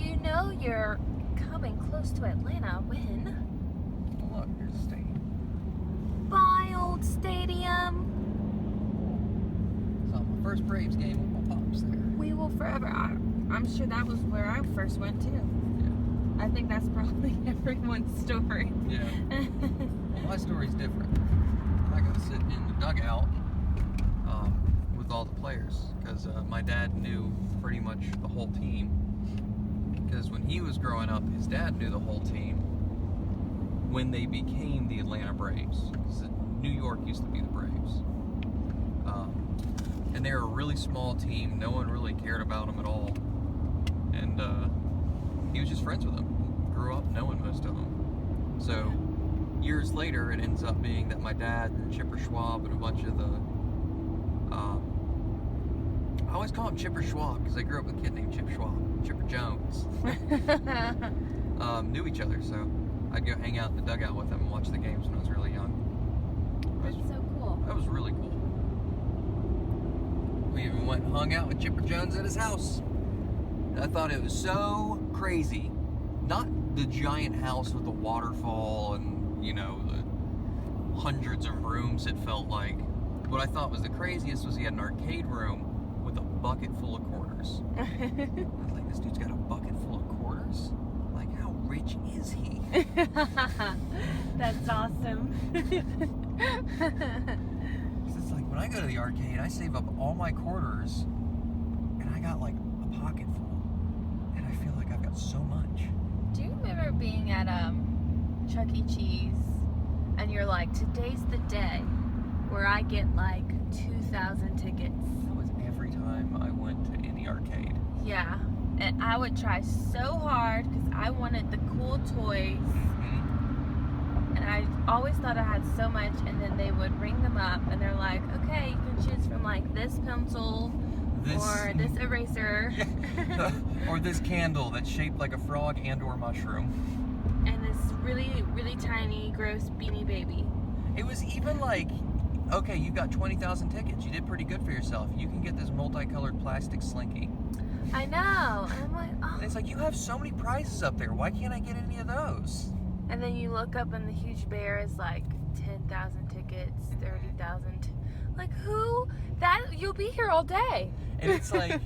you know you're coming close to Atlanta when? Look, there's a stadium. Buy Old Stadium. So my first Braves game with my pops there. We will forever. I'm sure that was where I first went too. Yeah. I think that's probably everyone's story. Yeah. Well, my story's different. I got to sit in the dugout with all the players because my dad knew pretty much the whole team. Because when he was growing up, his dad knew the whole team when they became the Atlanta Braves. Because New York used to be the Braves. And they were a really small team. No one really cared about them at all. And he was just friends with them. Grew up knowing most of them. So years later, it ends up being that my dad and Chipper Schwab and a bunch of the... I always call him Chipper Schwab because I grew up with a kid named Chip Schwab. Chipper Jones. Knew each other, so I'd go hang out in the dugout with them and watch the games when I was really young. That's so cool. That was really cool. We even went and hung out with Chipper Jones at his house. I thought it was so crazy. Not the giant house with the waterfall and, you know, the hundreds of rooms it felt like. What I thought was the craziest was he had an arcade room with a bucket full of quarters. I was like, this dude's got a bucket full of quarters? Like, how rich is he? That's awesome. It's like, when I go to the arcade, I save up all my quarters, and I got, like, a pocket full. And I feel like I've got so much. Do you remember being at Chuck E. Cheese and you're like, today's the day where I get like 2,000 tickets? That was every time I went to any arcade. Yeah, and I would try so hard because I wanted the cool toys. Mm-hmm. And I always thought I had so much, and then they would ring them up and they're like, okay, you can choose from like this pencil or this eraser. Or this candle that's shaped like a frog and or mushroom. And this really, really tiny, gross Beanie Baby. It was even like, okay, you've got 20,000 tickets. You did pretty good for yourself. You can get this multicolored plastic Slinky. I know. And I'm like, oh. And it's like, you have so many prizes up there. Why can't I get any of those? And then you look up and the huge bear is like 10,000 tickets, 30,000. Like, who? You'll be here all day. And it's like,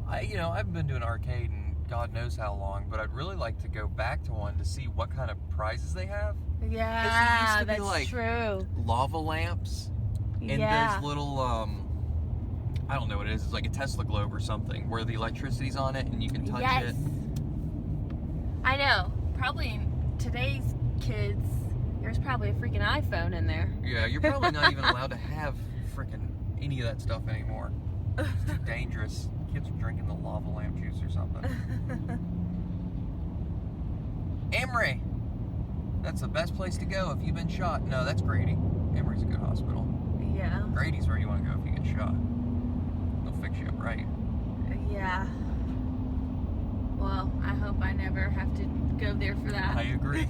I've been doing arcade and God knows how long, but I'd really like to go back to one to see what kind of prizes they have. Yeah, that's like true. Lava lamps and those little, I don't know what it is. It's like a Tesla globe or something where the electricity's on it and you can touch it. I know. Probably today's kids, there's probably a freaking iPhone in there. Yeah, you're probably not even allowed to have freaking any of that stuff anymore. It's too dangerous. Kids are drinking the lava lamp juice or something. Emory. That's the best place to go if you've been shot. No, that's Grady. Emory's a good hospital. Yeah. Grady's where you want to go if you get shot. They'll fix you up right. Yeah. Well, I hope I never have to go there for that. I agree.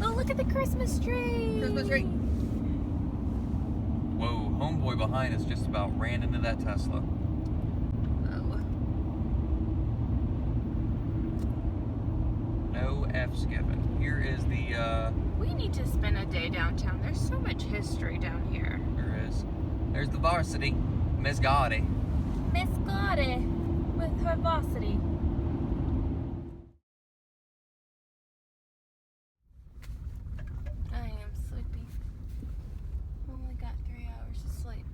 Oh, look at the Christmas tree. Christmas tree. Whoa, homeboy behind us just about ran into that Tesla. Oh. No F's given. Here is the, We need to spend a day downtown. There's so much history down here. there is. There's the varsity. Miss Gotti. Miss Gotti with her varsity. I am sleepy. Only got 3 hours of sleep.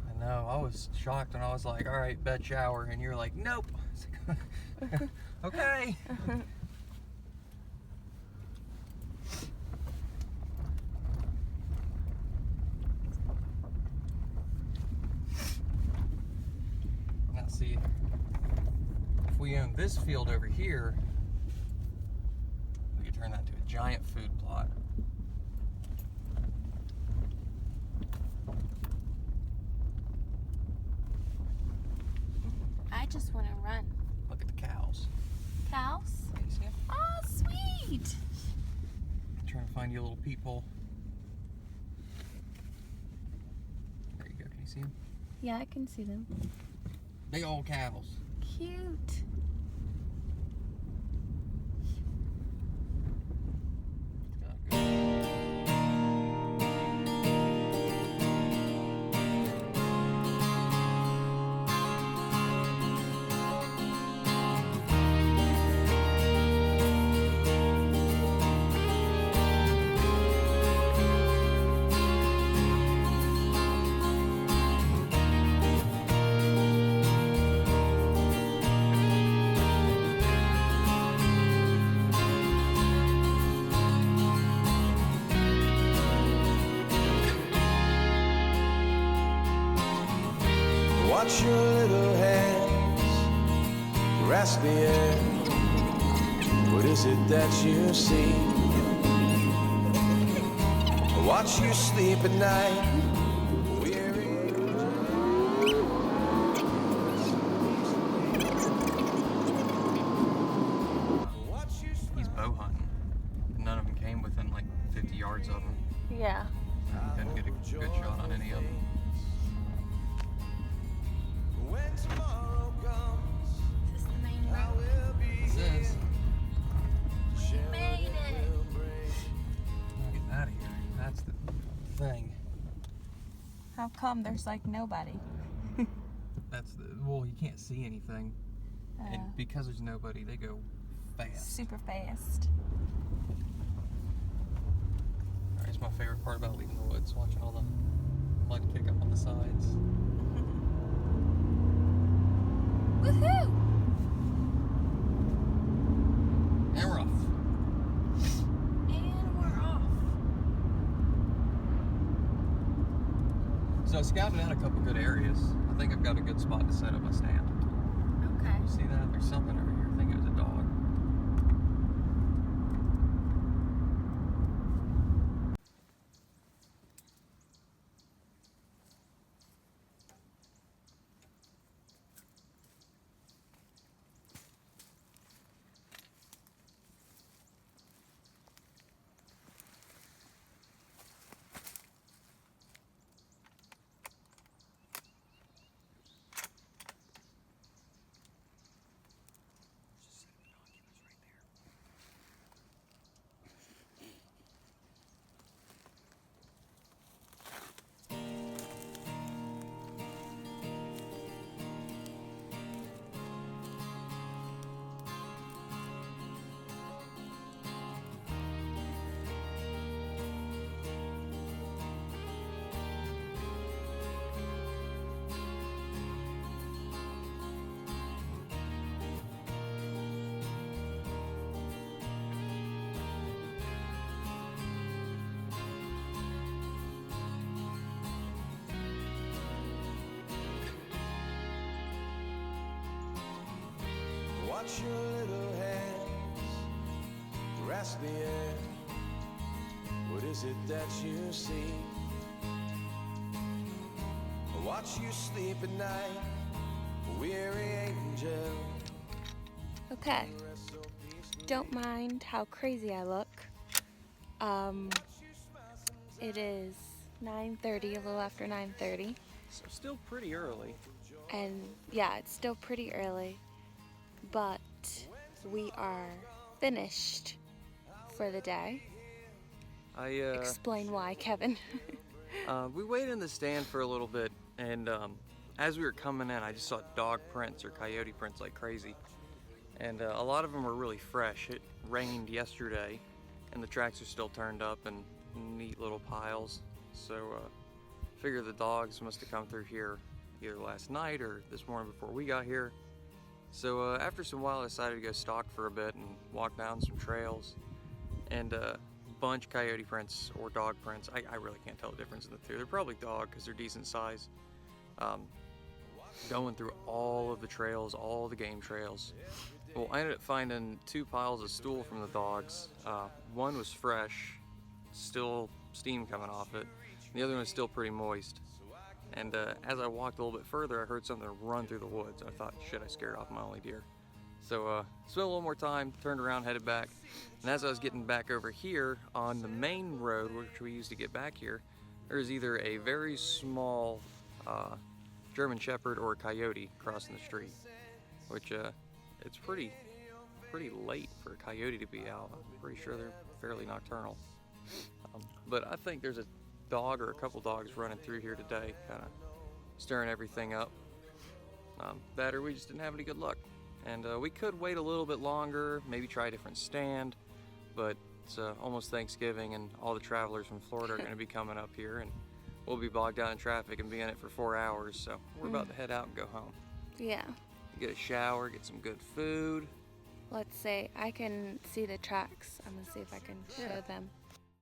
I know. I was shocked when I was like, all right, bed, shower. And you're like, nope. I was like, okay. Now see, if we own this field over here, we could turn that into a giant food plot. I just want to run. Look at the cows. Cows? Can you see them? Oh, sweet. Trying to find you a little peephole. There you go. Can you see them? Yeah, I can see them. Big old cows. Cute. Watch your little hands grasp the air. What is it that you see? Watch you sleep at night. He's bow hunting. None of them came within like 50 yards of him. Yeah. Couldn't get a good shot on any of them. When tomorrow comes, Is this the main I road? will be This is. We made it. Get out of here. That's the thing. How come there's like nobody? That's the. Well, you can't see anything. And because there's nobody, they go fast. Super fast. It's my favorite part about leaving the woods, watching all the mud kick up on the sides. Woohoo! And we're off. And we're off. So I scouted out a couple good areas. I think I've got a good spot to set up a stand. Okay. See that? There's something over here. I think it was a dog. Watch your little hands grasp the air. What is it that you see? Watch you sleep at night, weary angel. Okay. Don't mind how crazy I look. It is 9:30, a little after 9:30. So still pretty early. And yeah, it's still pretty early, but we are finished for the day. Explain why, Kevin. We waited in the stand for a little bit, and as we were coming in, I just saw dog prints or coyote prints like crazy. And a lot of them were really fresh. It rained yesterday, and the tracks are still turned up in neat little piles. So figure the dogs must have come through here either last night or this morning before we got here. So after some while, I decided to go stalk for a bit and walk down some trails. And bunch coyote prints or dog prints. I really can't tell the difference in the two. They're probably dog because they're decent size. Going through all of the trails, all the game trails. Well, I ended up finding 2 piles of stool from the dogs. One was fresh, still steam coming off it. The other one was still pretty moist. And as I walked a little bit further, I heard something run through the woods. I thought, shit, I scared off my only deer. So spent a little more time, turned around, headed back. And as I was getting back over here on the main road, which we used to get back here, there's either a very small German Shepherd or a coyote crossing the street, which it's pretty late for a coyote to be out. I'm pretty sure they're fairly nocturnal. But I think there's a dog or a couple dogs running through here today, kind of stirring everything up. That or we just didn't have any good luck. And we could wait a little bit longer, maybe try a different stand, but it's almost Thanksgiving and all the travelers from Florida are going to be coming up here, and we'll be bogged down in traffic and be in it for 4 hours, so we're about to head out and go home. Yeah. Get a shower, get some good food. Let's say I can see the tracks. I'm gonna see if I can show them.